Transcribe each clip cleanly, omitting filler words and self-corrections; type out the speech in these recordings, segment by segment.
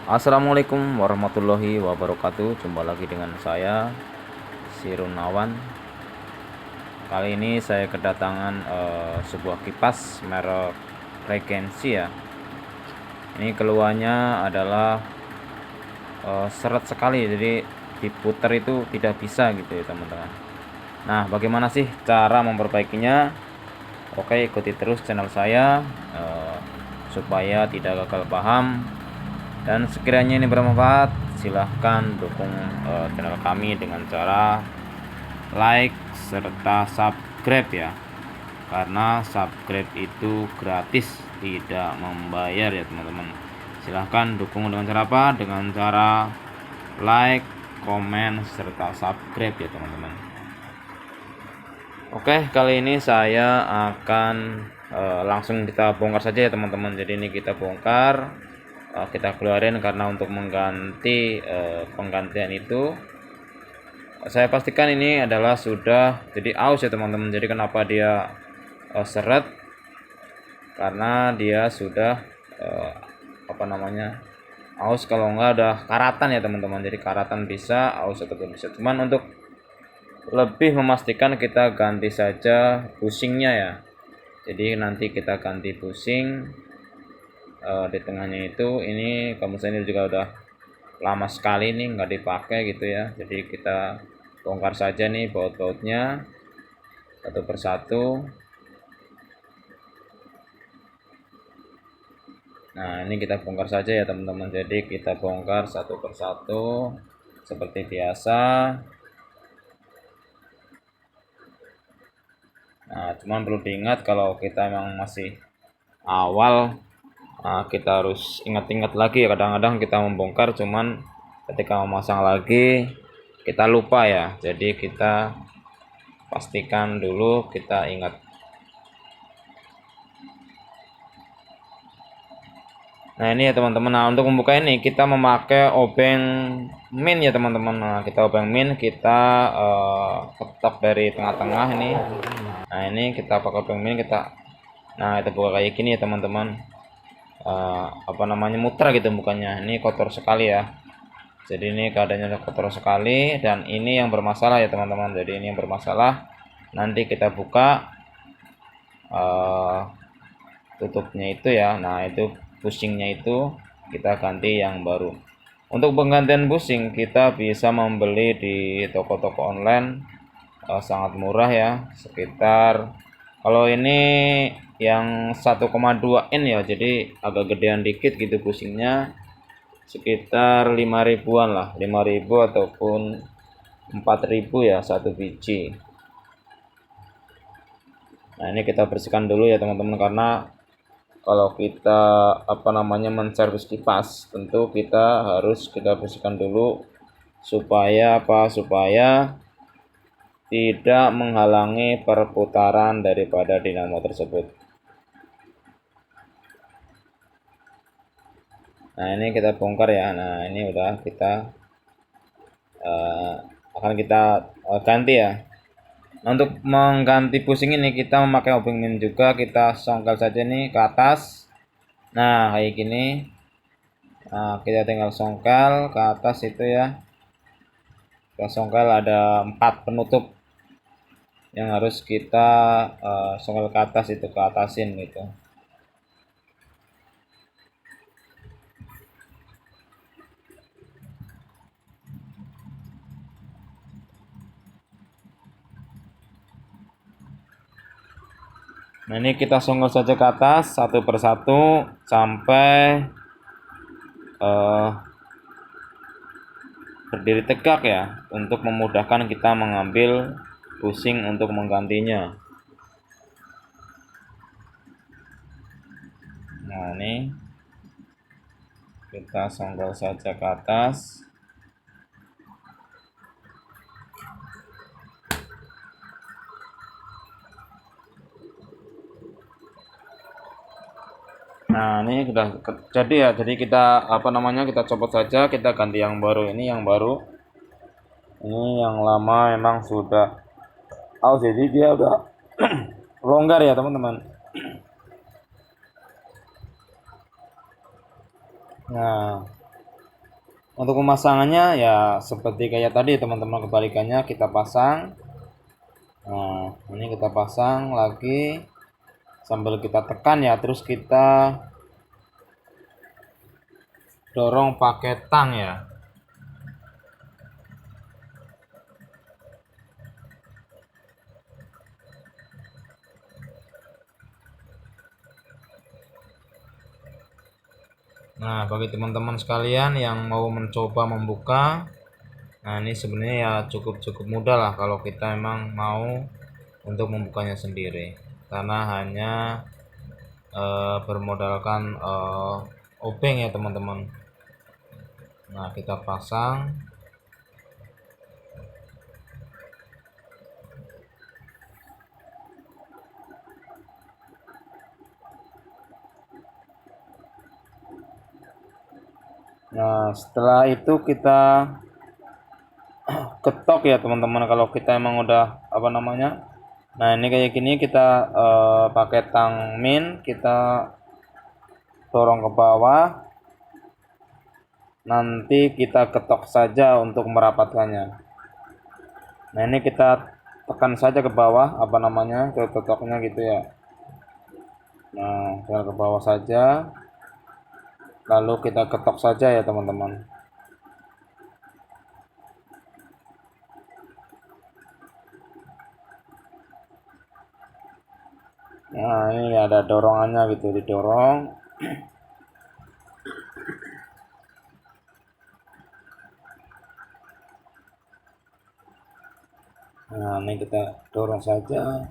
Assalamualaikum warahmatullahi wabarakatuh. Jumpa lagi dengan saya Sirunawan. Kali ini saya kedatangan sebuah kipas merek Regency ya. Ini keluarnya adalah seret sekali, jadi diputar itu tidak bisa gitu ya teman-teman. Nah, bagaimana sih cara memperbaikinya? Oke, ikuti terus channel saya supaya tidak gagal paham. Dan sekiranya ini bermanfaat, silahkan dukung channel kami dengan cara like serta subscribe ya. Karena subscribe itu gratis, tidak membayar ya teman-teman. Silahkan dukung dengan cara apa? Dengan cara like, komen, serta subscribe ya teman-teman. Oke, kali ini saya akan langsung kita bongkar saja ya teman-teman. Jadi ini kita bongkar, kita keluarin karena untuk mengganti penggantian itu saya pastikan ini adalah sudah jadi aus ya teman-teman. Jadi kenapa dia seret, karena dia sudah aus. Kalau enggak udah karatan ya teman-teman. Jadi karatan bisa, aus ataupun bisa. Cuman untuk lebih memastikan kita ganti saja bushingnya ya. Jadi nanti kita ganti bushing di tengahnya itu. Ini kamu ini juga udah lama sekali nih nggak dipakai gitu ya. Jadi kita bongkar saja nih baut-bautnya satu persatu. Nah, ini kita bongkar saja ya teman-teman. Jadi kita bongkar satu persatu seperti biasa. Nah, cuman perlu diingat kalau kita emang masih awal, kita harus ingat-ingat lagi ya. Kadang-kadang kita membongkar cuman ketika memasang lagi kita lupa ya. Jadi kita pastikan dulu, kita ingat. Nah, ini ya teman-teman. Nah, untuk membuka ini kita memakai obeng min ya teman-teman. Nah, kita obeng min, kita ketok dari tengah-tengah ini. Nah, ini kita pakai obeng min, kita itu buka kayak gini ya teman-teman. Muter gitu bukannya. Ini kotor sekali ya. Jadi ini keadaannya kotor sekali, dan ini yang bermasalah ya teman-teman. Jadi ini yang bermasalah. Nanti kita buka tutupnya itu ya. Nah, itu bushingnya itu kita ganti yang baru. Untuk penggantian bushing kita bisa membeli di toko-toko online, sangat murah ya, sekitar kalau ini yang 1,2 in ya, jadi agak gedean dikit gitu bushingnya, sekitar 5 ribuan lah, 5.000 ataupun 4.000 ya satu biji. Nah, ini kita bersihkan dulu ya teman-teman, karena kalau kita menservis kipas, tentu kita harus bersihkan dulu supaya supaya tidak menghalangi perputaran daripada dinamo tersebut. Nah, ini kita bongkar ya. Nah, ini udah kita akan kita ganti ya. Nah, untuk mengganti bushing ini kita memakai obeng min juga, kita songkel saja nih ke atas. Nah, kayak gini. Nah, kita tinggal songkel ke atas itu ya. Kita songkel, ada 4 penutup yang harus kita songkel ke atas, itu ke atasin gitu. Nah, ini kita songkel saja ke atas satu persatu sampai berdiri tegak ya, untuk memudahkan kita mengambil bushing untuk menggantinya. Nah, ini kita songkel saja ke atas. Nah, ini sudah jadi ya. Jadi kita kita copot saja, kita ganti yang baru. Ini yang baru. Ini yang lama memang sudah jadi dia udah longgar ya teman-teman. Nah, Untuk pemasangannya ya seperti kayak tadi teman-teman, kebalikannya kita pasang. Nah, ini kita pasang lagi sambil kita tekan ya, terus kita dorong pakai tang ya. Nah, bagi teman-teman sekalian yang mau mencoba membuka, nah ini sebenarnya ya cukup mudah lah kalau kita emang mau untuk membukanya sendiri, karena hanya bermodalkan obeng ya teman-teman. Nah, kita pasang. Nah, setelah itu kita ketok ya teman-teman, kalau kita emang udah apa namanya. Nah, ini kayak gini kita pakai tang min, kita dorong ke bawah, nanti kita ketok saja untuk merapatkannya. Nah, ini kita tekan saja ke bawah apa namanya, ke ketoknya gitu ya. Nah, kita ke bawah saja, lalu kita ketok saja ya teman-teman. Nah, ini ada dorongannya gitu, didorong. Nah, ini kita dorong saja.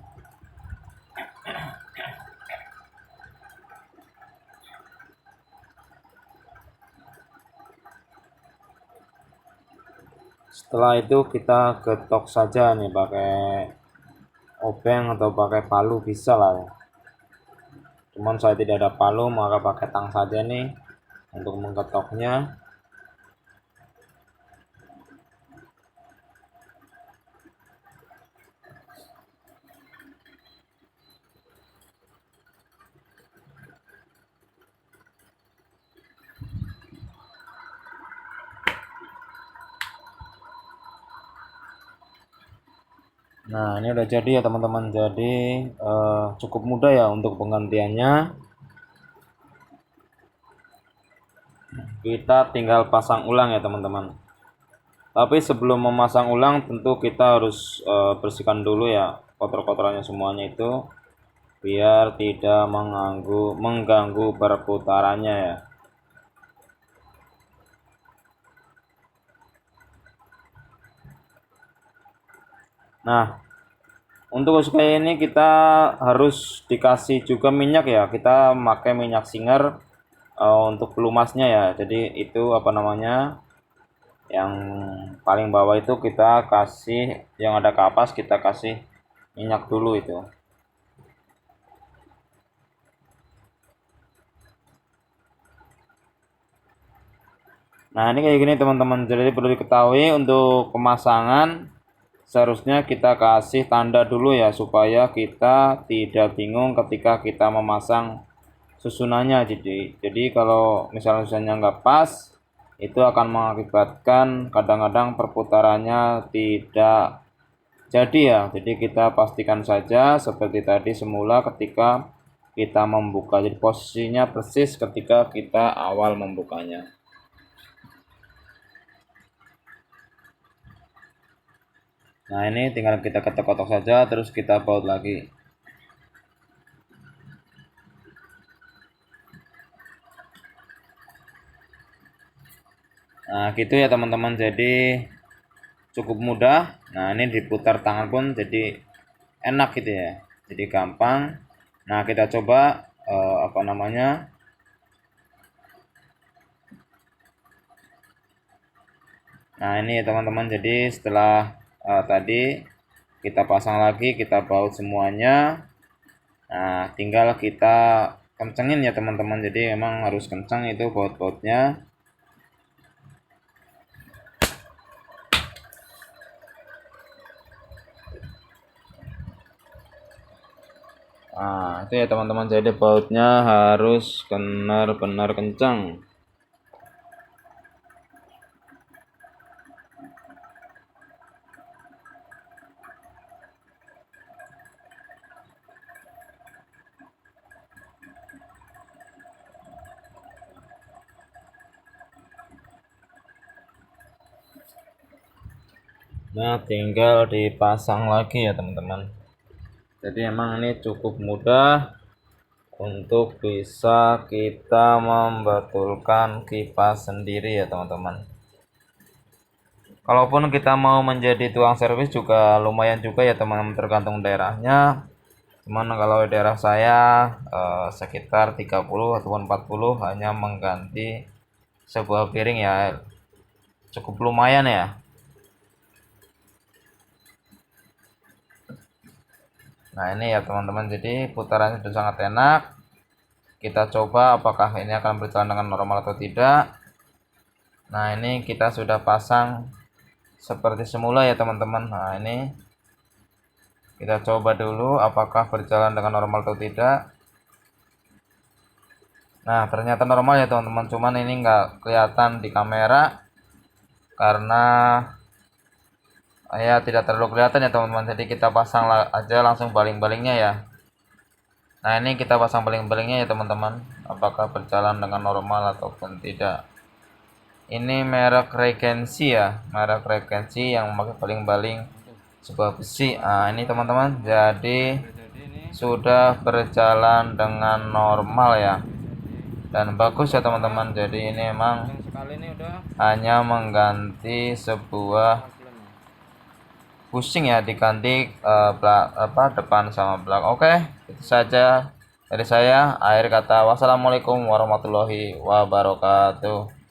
Setelah itu kita getok saja nih pakai obeng atau pakai palu bisa lah ya. Cuman saya tidak ada palu, maka pakai tang saja nih untuk menggetoknya. Nah, ini udah jadi ya teman-teman. Jadi cukup mudah ya untuk penggantiannya. Kita tinggal pasang ulang ya teman-teman. Tapi sebelum memasang ulang tentu kita harus bersihkan dulu ya kotor-kotorannya semuanya itu, biar tidak mengganggu perputarannya ya. Nah, untuk kayak ini kita harus dikasih juga minyak ya. Kita pakai minyak Singer untuk pelumasnya ya. Jadi itu apa namanya, yang paling bawah itu kita kasih, yang ada kapas kita kasih minyak dulu itu. Nah, ini kayak gini teman-teman. Jadi perlu diketahui untuk pemasangan seharusnya kita kasih tanda dulu ya, supaya kita tidak bingung ketika kita memasang susunannya. Jadi kalau misalnya susunannya nggak pas, itu akan mengakibatkan kadang-kadang perputarannya tidak jadi ya. Jadi kita pastikan saja seperti tadi semula ketika kita membuka, jadi posisinya persis ketika kita awal membukanya. Nah, ini tinggal kita ketok-ketok saja, terus kita baut lagi. Nah, gitu ya teman-teman. Jadi cukup mudah. Nah, ini diputar tangan pun jadi enak gitu ya. Jadi gampang. Nah, kita coba apa namanya. Nah, ini ya teman-teman. Jadi setelah tadi kita pasang lagi, kita baut semuanya. Nah, tinggal kita kencengin ya teman-teman. Jadi memang harus kencang itu baut-bautnya. Nah, itu ya teman-teman. Jadi bautnya harus benar-benar kencang. Nah, tinggal dipasang lagi ya teman-teman. Jadi emang ini cukup mudah untuk bisa kita membetulkan kipas sendiri ya teman-teman. Kalaupun kita mau menjadi tukang servis juga lumayan juga ya teman-teman, tergantung daerahnya. Cuman kalau daerah saya sekitar 30 ataupun 40 hanya mengganti sebuah piring ya, cukup lumayan ya. Nah ini ya teman-teman, jadi putarannya sudah sangat enak. Kita coba apakah ini akan berjalan dengan normal atau tidak. Nah ini kita sudah pasang seperti semula ya teman-teman. Nah ini kita coba dulu apakah berjalan dengan normal atau tidak. Nah ternyata normal ya teman-teman, cuman ini nggak kelihatan di kamera karena ya tidak terlalu kelihatan ya teman-teman. Jadi kita pasang aja langsung baling-balingnya ya. Nah ini kita pasang baling-balingnya ya teman-teman, apakah berjalan dengan normal ataupun tidak. Ini merek Regency ya, merek Regency yang memakai baling-baling sebuah besi. Nah ini teman-teman, jadi sudah berjalan dengan normal ya, dan bagus ya teman-teman. Jadi ini emang hanya mengganti sebuah pusing ya, diganti depan sama belakang. Oke, itu saja dari saya. Akhir kata, wassalamualaikum warahmatullahi wabarakatuh.